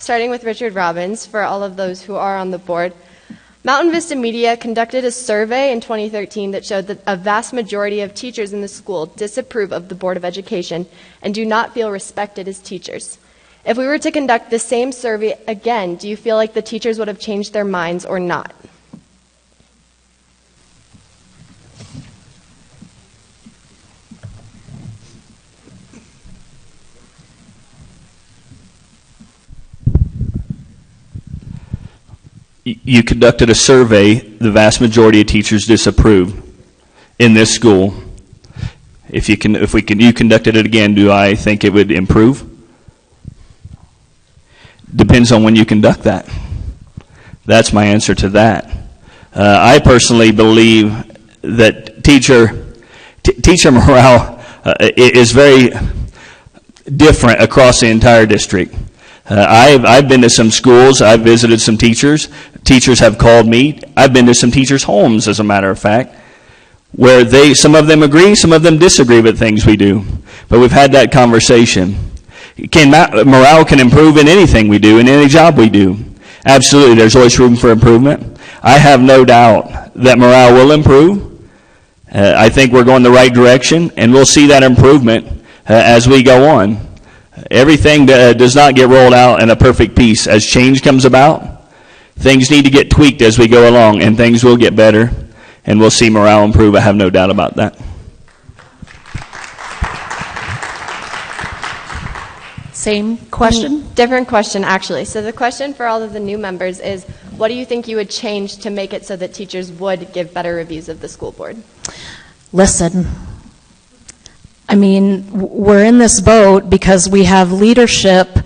starting with Richard Robbins, for all of those who are on the board. Mountain Vista Media conducted a survey in 2013 that showed that a vast majority of teachers in the school disapprove of the Board of Education and do not feel respected as teachers. If we were to conduct the same survey again, do you feel like the teachers would have changed their minds or not? You conducted a survey, the vast majority of teachers disapprove in this school. You conducted it again, do I think it would improve? Depends on when you conduct that. That's my answer to that. I personally believe that teacher morale is very different across the entire district. I've been to some schools, I've visited some teachers. Teachers have called me. I've been to some teachers' homes, as a matter of fact, where some of them agree, some of them disagree with things we do. But we've had that conversation. Morale can improve in anything we do, in any job we do. Absolutely, there's always room for improvement. I have no doubt that morale will improve. I think we're going the right direction, and we'll see that improvement as we go on. Everything does not get rolled out in a perfect piece. As change comes about, things need to get tweaked as we go along, and things will get better, and we'll see morale improve. I have no doubt about that. Same question? Different question, actually. So the question for all of the new members is, what do you think you would change to make it so that teachers would give better reviews of the school board? Listen. I mean, we're in this boat because we have leadership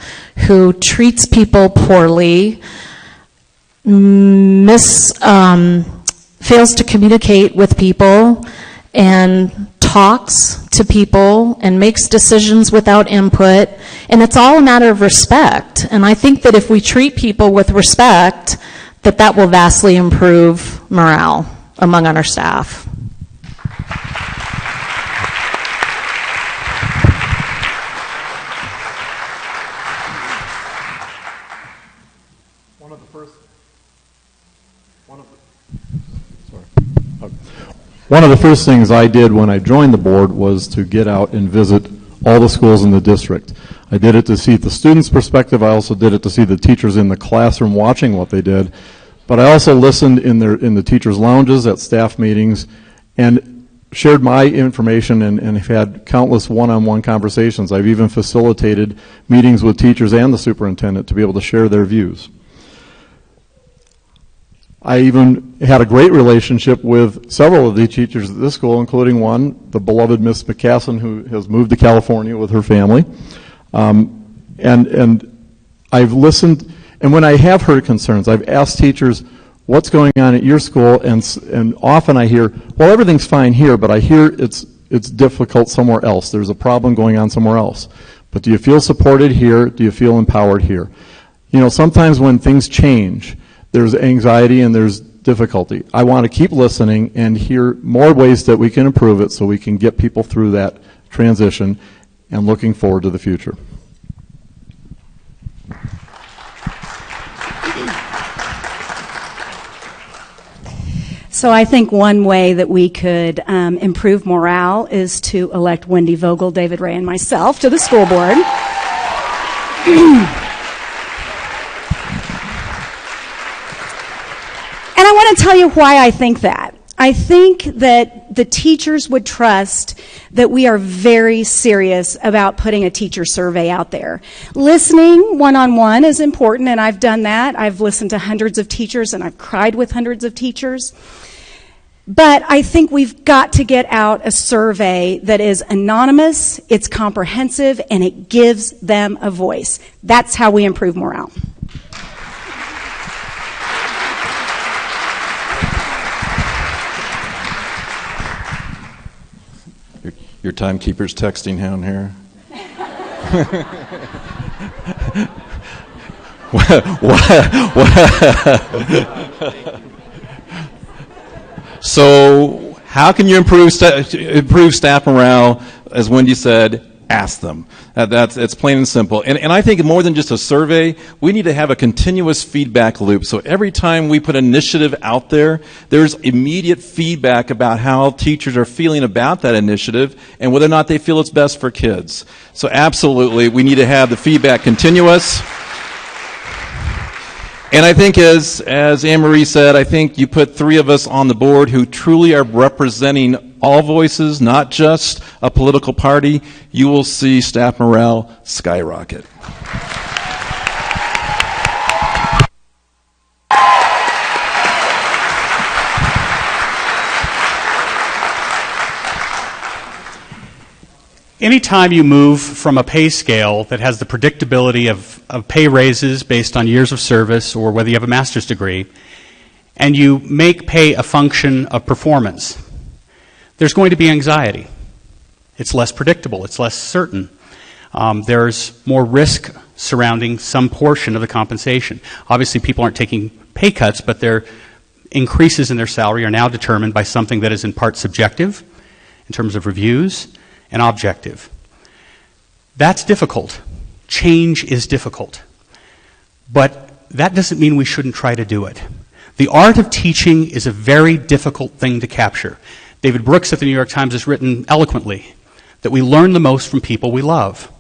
who treats people poorly, fails to communicate with people, and talks to people and makes decisions without input, and it's all a matter of respect. And I think that if we treat people with respect, that will vastly improve morale among our staff. One of the first things I did when I joined the board was to get out and visit all the schools in the district. I did it to see the students' perspective. I also did it to see the teachers in the classroom watching what they did. But I also listened in the teachers' lounges at staff meetings and shared my information and have had countless one-on-one conversations. I've even facilitated meetings with teachers and the superintendent to be able to share their views. I even had a great relationship with several of the teachers at this school, including one, the beloved Miss McCasson, who has moved to California with her family. And I've listened, and when I have heard concerns, I've asked teachers, what's going on at your school? And often I hear, well, everything's fine here, but I hear it's difficult somewhere else. There's a problem going on somewhere else. But do you feel supported here? Do you feel empowered here? You know, sometimes when things change, there's anxiety and there's difficulty. I want to keep listening and hear more ways that we can improve it so we can get people through that transition, and looking forward to the future. So I think one way that we could improve morale is to elect Wendy Vogel, David Ray, and myself to the school board. And I want to tell you why I think that. I think that the teachers would trust that we are very serious about putting a teacher survey out there. Listening one-on-one is important, and I've done that. I've listened to hundreds of teachers, and I've cried with hundreds of teachers. But I think we've got to get out a survey that is anonymous, it's comprehensive, and it gives them a voice. That's how we improve morale. Your timekeeper's texting down here. So how can you improve staff morale? As Wendy said, ask them. It's plain and simple. And I think more than just a survey, we need to have a continuous feedback loop. So every time we put an initiative out there, there's immediate feedback about how teachers are feeling about that initiative and whether or not they feel it's best for kids. So absolutely, we need to have the feedback continuous. And I think as Anne-Marie said, I think you put three of us on the board who truly are representing all voices, not just a political party. You will see staff morale skyrocket. Anytime you move from a pay scale that has the predictability of pay raises based on years of service or whether you have a master's degree, and you make pay a function of performance, there's going to be anxiety. It's less predictable. It's less certain. There's more risk surrounding some portion of the compensation. Obviously, people aren't taking pay cuts, but their increases in their salary are now determined by something that is in part subjective in terms of reviews and objective. That's difficult. Change is difficult. But that doesn't mean we shouldn't try to do it. The art of teaching is a very difficult thing to capture. David Brooks at the New York Times has written eloquently that we learn the most from people we love.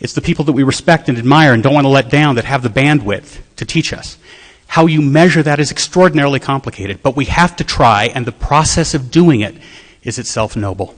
It's the people that we respect and admire and don't want to let down that have the bandwidth to teach us. How you measure that is extraordinarily complicated, but we have to try, and the process of doing it is itself noble.